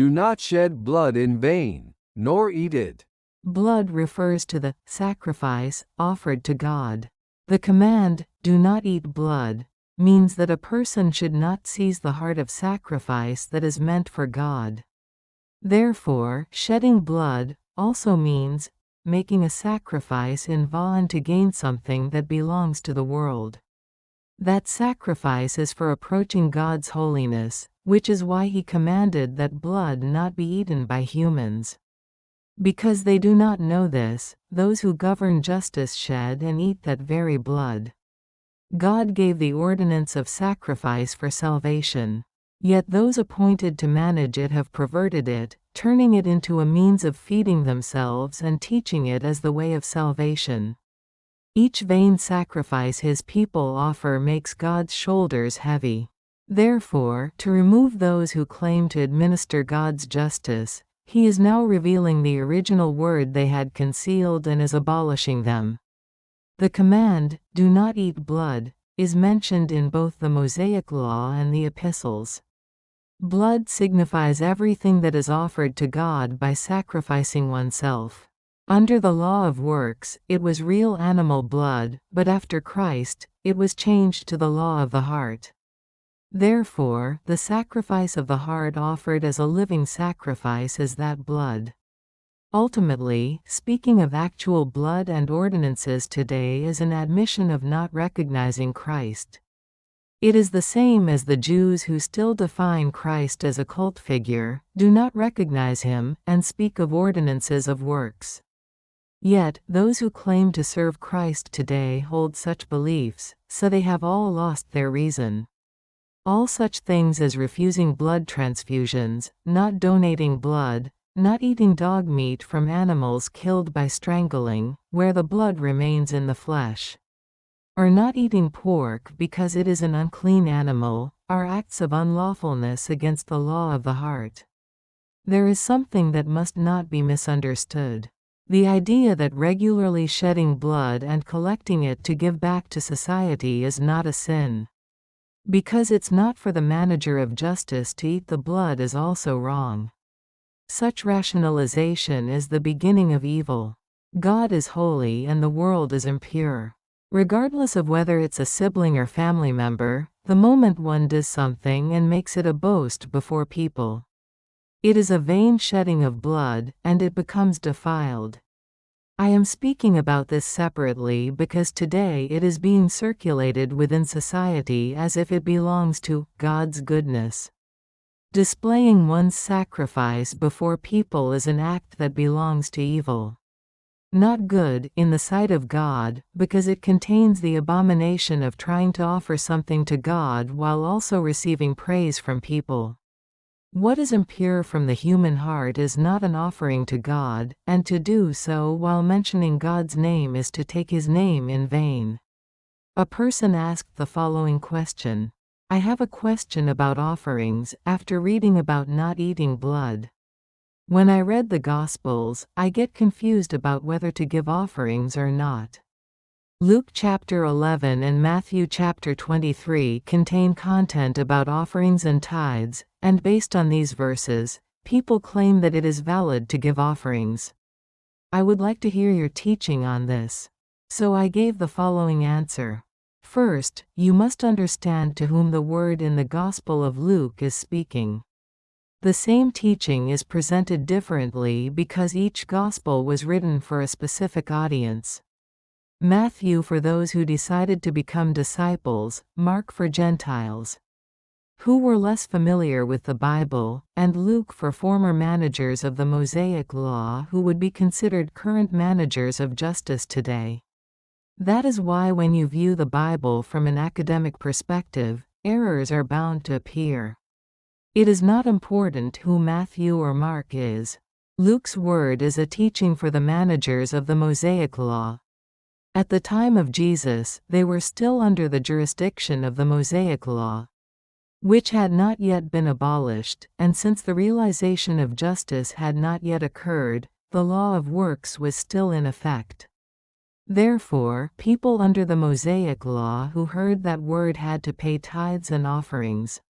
Do not shed blood in vain, nor eat it. Blood refers to the sacrifice offered to God. The command, do not eat blood, means that a person should not seize the heart of sacrifice that is meant for God. Therefore, shedding blood also means making a sacrifice in vain to gain something that belongs to the world. That sacrifice is for approaching God's holiness, which is why He commanded that blood not be eaten by humans. Because they do not know this, those who govern justice shed and eat that very blood. God gave the ordinance of sacrifice for salvation. Yet those appointed to manage it have perverted it, turning it into a means of feeding themselves and teaching it as the way of salvation. Each vain sacrifice His people offer makes God's shoulders heavy. Therefore, to remove those who claim to administer God's justice, He is now revealing the original word they had concealed and is abolishing them. The command, do not eat blood, is mentioned in both the Mosaic Law and the Epistles. Blood signifies everything that is offered to God by sacrificing oneself. Under the law of works, it was real animal blood, but after Christ, it was changed to the law of the heart. Therefore, the sacrifice of the heart offered as a living sacrifice is that blood. Ultimately, speaking of actual blood and ordinances today is an admission of not recognizing Christ. It is the same as the Jews who still define Christ as a cult figure, do not recognize Him, and speak of ordinances of works. Yet, those who claim to serve Christ today hold such beliefs, so they have all lost their reason. All such things as refusing blood transfusions, not donating blood, not eating dog meat from animals killed by strangling, where the blood remains in the flesh, or not eating pork because it is an unclean animal, are acts of unlawfulness against the law of the heart. There is something that must not be misunderstood. The idea that regularly shedding blood and collecting it to give back to society is not a sin. Because it's not for the manager of justice to eat the blood is also wrong. Such rationalization is the beginning of evil. God is holy and the world is impure. Regardless of whether it's a sibling or family member, the moment one does something and makes it a boast before people, it is a vain shedding of blood, and it becomes defiled. I am speaking about this separately because today it is being circulated within society as if it belongs to God's goodness. Displaying one's sacrifice before people is an act that belongs to evil. Not good in the sight of God, because it contains the abomination of trying to offer something to God while also receiving praise from people. What is impure from the human heart is not an offering to God, and to do so while mentioning God's name is to take His name in vain. A person asked the following question: I have a question about offerings, after reading about not eating blood. When I read the Gospels, I get confused about whether to give offerings or not. Luke chapter 11 and Matthew chapter 23 contain content about offerings and tithes, and based on these verses, people claim that it is valid to give offerings. I would like to hear your teaching on this. So I gave the following answer. First, you must understand to whom the word in the Gospel of Luke is speaking. The same teaching is presented differently because each Gospel was written for a specific audience. Matthew for those who decided to become disciples, Mark for Gentiles who were less familiar with the Bible, and Luke for former managers of the Mosaic Law who would be considered current managers of justice today. That is why when you view the Bible from an academic perspective, errors are bound to appear. It is not important who Matthew or Mark is. Luke's word is a teaching for the managers of the Mosaic Law. At the time of Jesus, they were still under the jurisdiction of the Mosaic Law, which had not yet been abolished, and since the realization of justice had not yet occurred, the law of works was still in effect. Therefore, people under the Mosaic Law who heard that word had to pay tithes and offerings.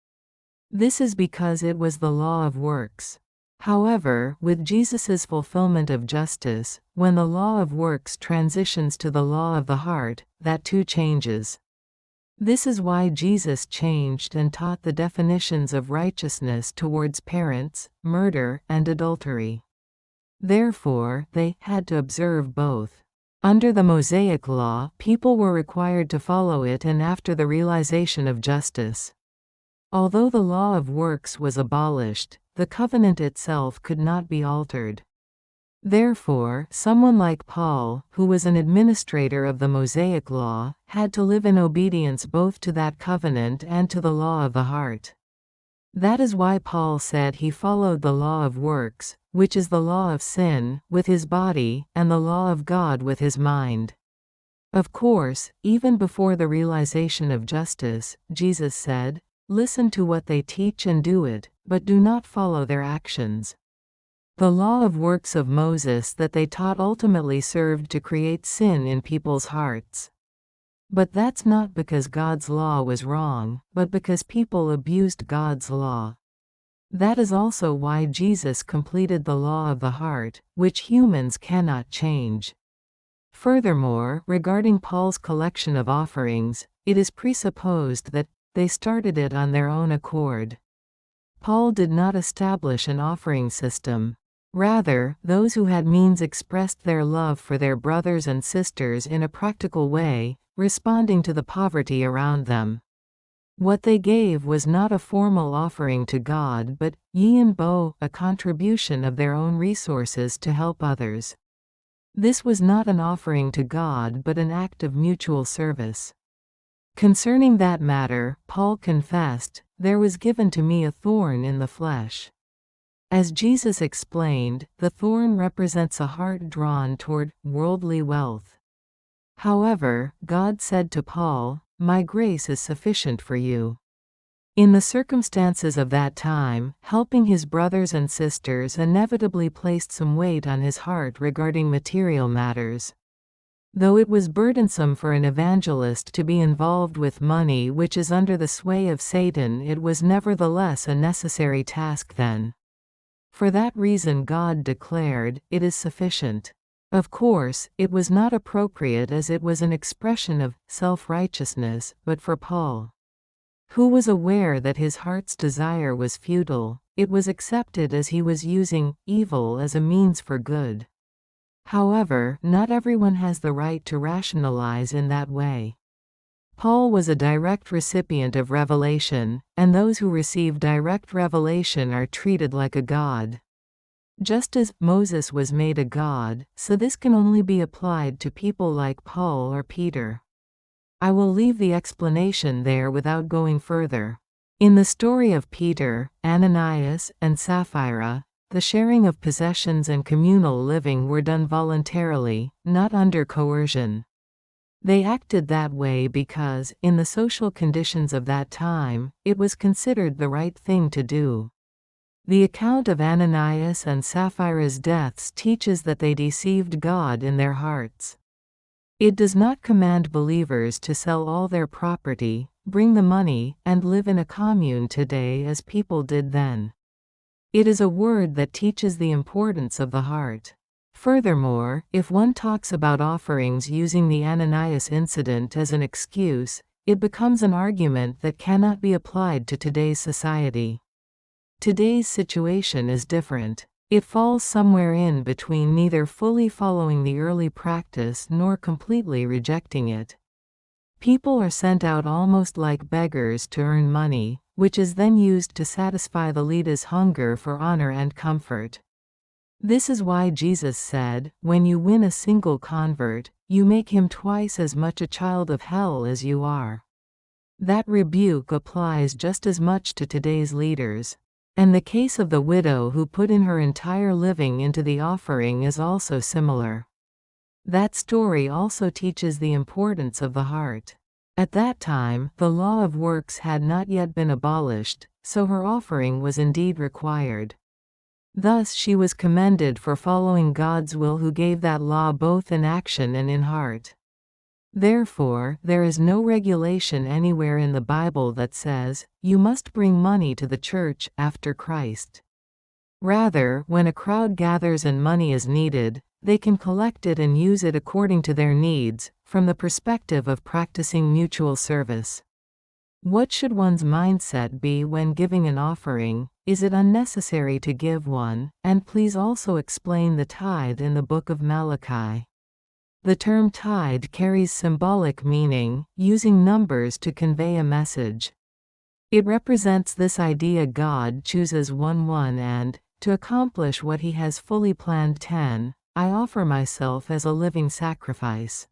This is because it was the law of works. However, with Jesus's fulfillment of justice, when the law of works transitions to the law of the heart, that too changes. This is why Jesus changed and taught the definitions of righteousness towards parents, murder, and adultery. Therefore, they had to observe both. Under the Mosaic law, people were required to follow it, and after the realization of justice. Although the law of works was abolished, the covenant itself could not be altered. Therefore, someone like Paul, who was an administrator of the Mosaic law, had to live in obedience both to that covenant and to the law of the heart. That is why Paul said he followed the law of works, which is the law of sin, with his body, and the law of God with his mind. Of course, even before the realization of justice, Jesus said, "Listen to what they teach and do it, but do not follow their actions." The law of works of Moses that they taught ultimately served to create sin in people's hearts. But that's not because God's law was wrong, but because people abused God's law. That is also why Jesus completed the law of the heart, which humans cannot change. Furthermore, regarding Paul's collection of offerings, it is presupposed that they started it on their own accord. Paul did not establish an offering system. Rather, those who had means expressed their love for their brothers and sisters in a practical way, responding to the poverty around them. What they gave was not a formal offering to God but, a contribution of their own resources to help others. This was not an offering to God but an act of mutual service. Concerning that matter, Paul confessed, "There was given to me a thorn in the flesh." As Jesus explained, the thorn represents a heart drawn toward worldly wealth. However, God said to Paul, "My grace is sufficient for you." In the circumstances of that time, helping his brothers and sisters inevitably placed some weight on his heart regarding material matters. Though it was burdensome for an evangelist to be involved with money which is under the sway of Satan, it was nevertheless a necessary task then. For that reason God declared, "It is sufficient." Of course, it was not appropriate as it was an expression of self-righteousness, but for Paul, who was aware that his heart's desire was futile, it was accepted as he was using evil as a means for good. However, not everyone has the right to rationalize in that way. Paul was a direct recipient of revelation, and those who receive direct revelation are treated like a god. Just as Moses was made a god, so this can only be applied to people like Paul or Peter. I will leave the explanation there without going further. In the story of Peter, Ananias, and Sapphira, the sharing of possessions and communal living were done voluntarily, not under coercion. They acted that way because, in the social conditions of that time, it was considered the right thing to do. The account of Ananias and Sapphira's deaths teaches that they deceived God in their hearts. It does not command believers to sell all their property, bring the money, and live in a commune today as people did then. It is a word that teaches the importance of the heart. Furthermore, if one talks about offerings using the Ananias incident as an excuse, it becomes an argument that cannot be applied to today's society. Today's situation is different. It falls somewhere in between, neither fully following the early practice nor completely rejecting it. People are sent out almost like beggars to earn money, which is then used to satisfy the leader's hunger for honor and comfort. This is why Jesus said, "When you win a single convert, you make him twice as much a child of hell as you are." That rebuke applies just as much to today's leaders. And the case of the widow who put in her entire living into the offering is also similar. That story also teaches the importance of the heart. At that time, the law of works had not yet been abolished, so her offering was indeed required. Thus she was commended for following God's will, who gave that law both in action and in heart. Therefore, there is no regulation anywhere in the Bible that says, "You must bring money to the church after Christ." Rather, when a crowd gathers and money is needed, they can collect it and use it according to their needs, from the perspective of practicing mutual service. What should one's mindset be when giving an offering? Is it unnecessary to give one? And please also explain the tithe in the book of Malachi. The term tithe carries symbolic meaning, using numbers to convey a message. It represents this idea God chooses 1 and, to accomplish what he has fully planned 10, I offer myself as a living sacrifice.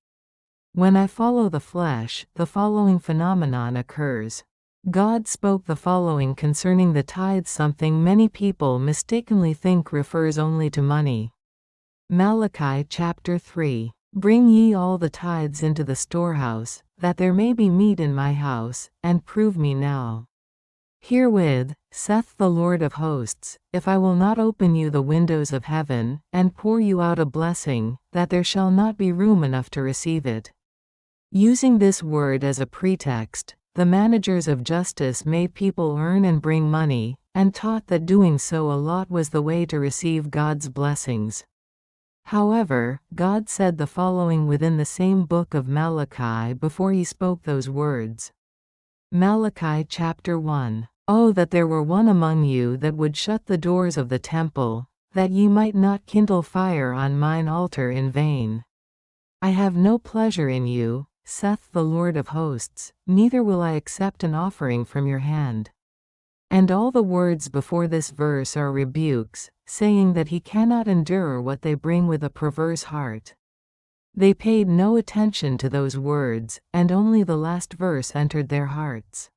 When I follow the flesh, the following phenomenon occurs. God spoke the following concerning the tithe, something many people mistakenly think refers only to money. Malachi chapter 3. Bring ye all the tithes into the storehouse, that there may be meat in my house, and prove me now. Herewith, saith the Lord of hosts, if I will not open you the windows of heaven, and pour you out a blessing, that there shall not be room enough to receive it. Using this word as a pretext, the managers of justice made people earn and bring money, and taught that doing so a lot was the way to receive God's blessings. However, God said the following within the same book of Malachi before he spoke those words. Malachi chapter 1. Oh, that there were one among you that would shut the doors of the temple, that ye might not kindle fire on mine altar in vain. I have no pleasure in you, saith the Lord of hosts, neither will I accept an offering from your hand. And all the words before this verse are rebukes, saying that he cannot endure what they bring with a perverse heart. They paid no attention to those words, and only the last verse entered their hearts.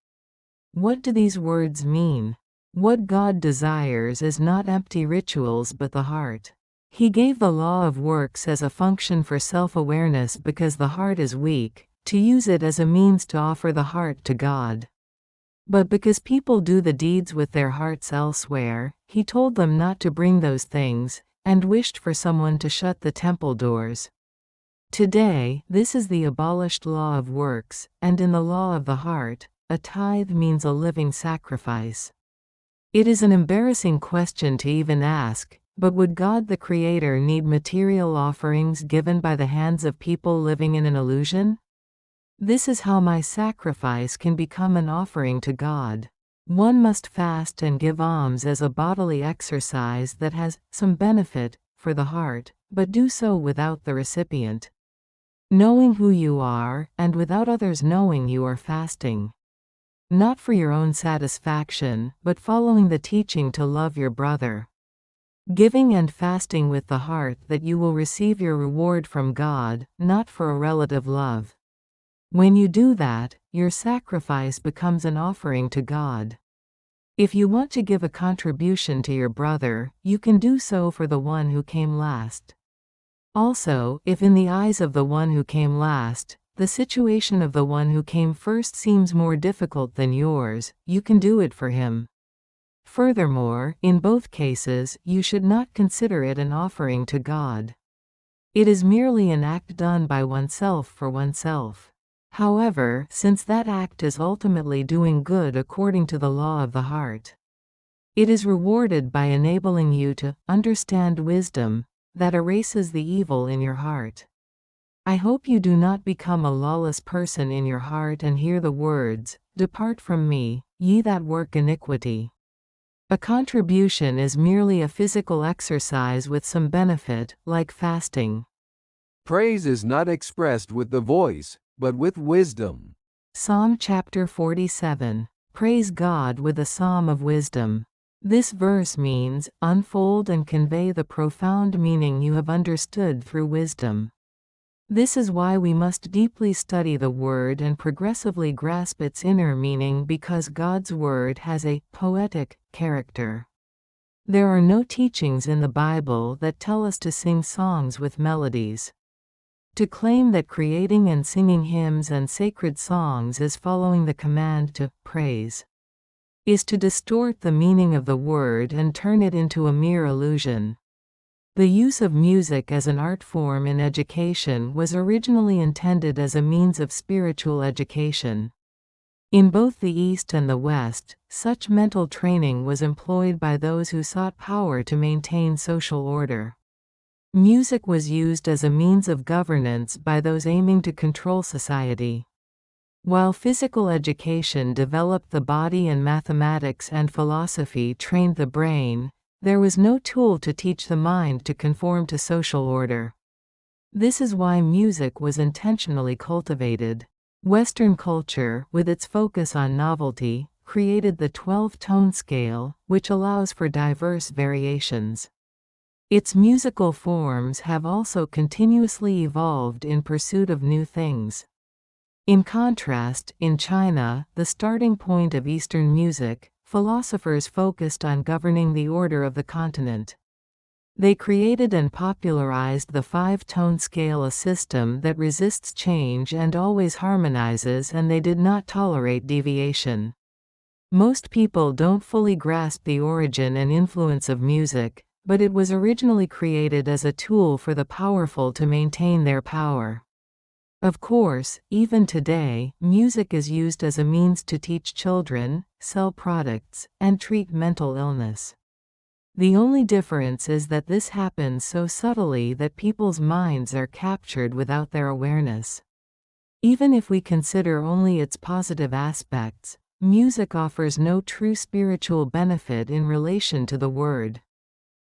What do these words mean? What God desires is not empty rituals but the heart. He gave the law of works as a function for self-awareness because the heart is weak, to use it as a means to offer the heart to God. But because people do the deeds with their hearts elsewhere, he told them not to bring those things, and wished for someone to shut the temple doors. Today, this is the abolished law of works, and in the law of the heart, a tithe means a living sacrifice. It is an embarrassing question to even ask, but would God the Creator need material offerings given by the hands of people living in an illusion? This is how my sacrifice can become an offering to God. One must fast and give alms as a bodily exercise that has some benefit for the heart, but do so without the recipient. Knowing who you are, and without others knowing you are fasting. Not for your own satisfaction, but following the teaching to love your brother. Giving and fasting with the heart that you will receive your reward from God, not for a relative love. When you do that, your sacrifice becomes an offering to God. If you want to give a contribution to your brother, you can do so for the one who came last. Also, if in the eyes of the one who came last, the situation of the one who came first seems more difficult than yours, you can do it for him. Furthermore, in both cases, you should not consider it an offering to God. It is merely an act done by oneself for oneself. However, since that act is ultimately doing good according to the law of the heart, it is rewarded by enabling you to understand wisdom that erases the evil in your heart. I hope you do not become a lawless person in your heart and hear the words, "Depart from me, ye that work iniquity." A contribution is merely a physical exercise with some benefit, like fasting. Praise is not expressed with the voice, but with wisdom. Psalm chapter 47. Praise God with a psalm of wisdom. This verse means, unfold and convey the profound meaning you have understood through wisdom. This is why we must deeply study the Word and progressively grasp its inner meaning, because God's Word has a poetic character. There are no teachings in the Bible that tell us to sing songs with melodies. To claim that creating and singing hymns and sacred songs is following the command to praise is to distort the meaning of the Word and turn it into a mere illusion. The use of music as an art form in education was originally intended as a means of spiritual education. In both the East and the West, such mental training was employed by those who sought power to maintain social order. Music was used as a means of governance by those aiming to control society. While physical education developed the body and mathematics and philosophy trained the brain, there was no tool to teach the mind to conform to social order. This is why music was intentionally cultivated. Western culture, with its focus on novelty, created the 12-tone scale, which allows for diverse variations. Its musical forms have also continuously evolved in pursuit of new things. In contrast, in China, the starting point of Eastern music, philosophers focused on governing the order of the continent. They created and popularized the 5-tone scale, a system that resists change and always harmonizes, and they did not tolerate deviation. Most people don't fully grasp the origin and influence of music, but it was originally created as a tool for the powerful to maintain their power. Of course, even today, music is used as a means to teach children, sell products, and treat mental illness. The only difference is that this happens so subtly that people's minds are captured without their awareness. Even if we consider only its positive aspects, music offers no true spiritual benefit in relation to the word.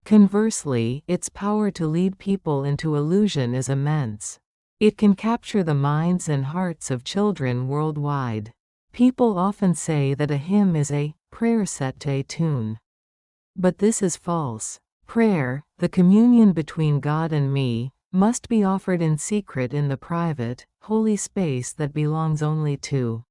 Conversely, its power to lead people into illusion is immense. It can capture the minds and hearts of children worldwide. People often say that a hymn is a prayer set to a tune. But this is false. Prayer, the communion between God and me, must be offered in secret in the private, holy space that belongs only to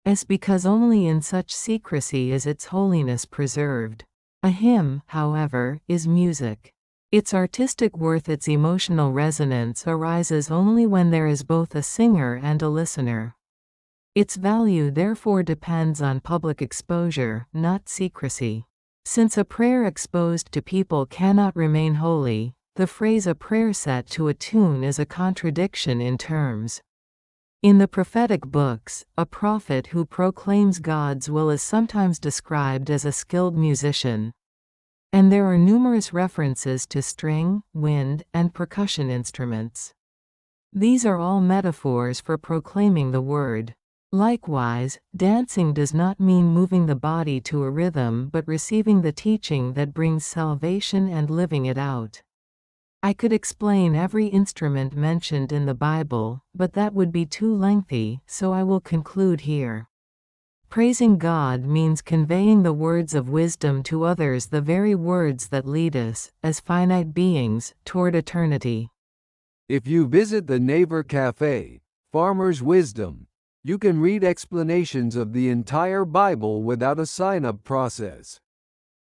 us, because only in such secrecy is its holiness preserved. A hymn, however, is music. Its artistic worth, its emotional resonance arises only when there is both a singer and a listener. Its value therefore depends on public exposure, not secrecy. Since a prayer exposed to people cannot remain holy, the phrase "a prayer set to a tune" is a contradiction in terms. In the prophetic books, a prophet who proclaims God's will is sometimes described as a skilled musician. And there are numerous references to string, wind, and percussion instruments. These are all metaphors for proclaiming the word. Likewise, dancing does not mean moving the body to a rhythm but receiving the teaching that brings salvation and living it out. I could explain every instrument mentioned in the Bible, but that would be too lengthy, so I will conclude here. Praising God means conveying the words of wisdom to others, the very words that lead us, as finite beings, toward eternity. If you visit the Neighbor Cafe, Farmer's Wisdom, you can read explanations of the entire Bible without a sign-up process.